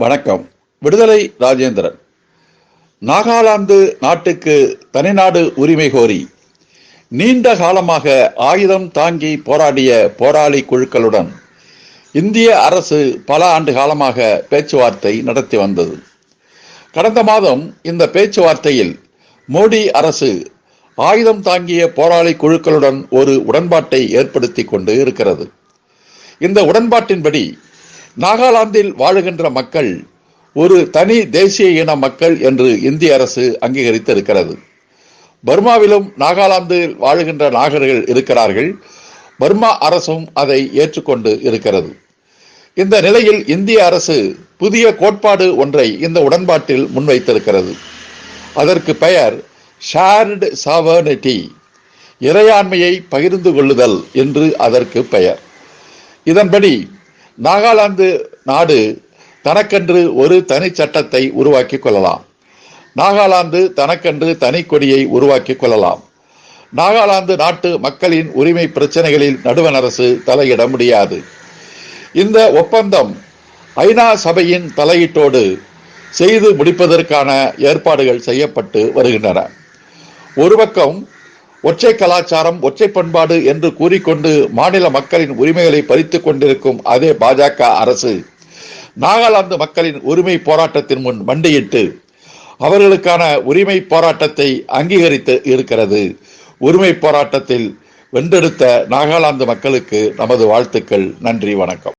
வணக்கம். விடுதலை ராஜேந்திரன். நாகாலாந்து நாட்டுக்கு தனிநாடு உரிமை கோரி நீண்ட காலமாக ஆயுதம் தாங்கி போராடிய போராளி குழுக்களுடன் இந்திய அரசு பல ஆண்டு காலமாக பேச்சுவார்த்தை நடத்தி வந்தது. கடந்த மாதம் இந்த பேச்சுவார்த்தையில் மோடி அரசு ஆயுதம் தாங்கிய போராளி குழுக்களுடன் ஒரு உடன்பாட்டை ஏற்படுத்தி கொண்டு இருக்கிறது. இந்த உடன்பாட்டின்படி நாகாலாந்தில் வாழுகின்ற மக்கள் ஒரு தனி தேசிய இன மக்கள் என்று இந்திய அரசு அங்கீகரித்து இருக்கிறது. பர்மாவிலும் நாகாலாந்தில் வாழுகின்ற நாகர்கள் இருக்கிறார்கள். பர்மா அரசும் அதை ஏற்றுக்கொண்டு இருக்கிறது. இந்த நிலையில் இந்திய அரசு புதிய கோட்பாடு ஒன்றை இந்த உடன்பாட்டில் முன்வைத்திருக்கிறது. அதற்கு பெயர் ஷேர்டு சாவர்னிட்டி, இறையாண்மையை பகிர்ந்து கொள்ளுதல் என்று அதற்கு பெயர். இதன்படி நாகாலாந்து நாடு தனக்கென்று ஒரு தனி சட்டத்தை உருவாக்கி கொள்ளலாம். நாகாலாந்து தனக்கென்று தனி கொடியை உருவாக்கி கொள்ளலாம். நாகாலாந்து நாட்டு மக்களின் உரிமை பிரச்சனைகளில் நடுவண் அரசு தலையிட முடியாது. இந்த ஒப்பந்தம் ஐநா சபையின் தலையீட்டோடு செய்து முடிப்பதற்கான ஏற்பாடுகள் செய்யப்பட்டு வருகின்றன. ஒரு பக்கம் ஒற்றை கலாச்சாரம், ஒற்றை பண்பாடு என்று கூறிக்கொண்டு மாநில மக்களின் உரிமைகளை பறித்துக் கொண்டிருக்கும் அதே பாஜக அரசு நாகாலாந்து மக்களின் உரிமை போராட்டத்தின் முன் மண்டியிட்டு அவர்களுக்கான உரிமை போராட்டத்தை அங்கீகரித்து இருக்கிறது. உரிமை போராட்டத்தில் வென்றெடுத்த நாகாலாந்து மக்களுக்கு நமது வாழ்த்துக்கள். நன்றி, வணக்கம்.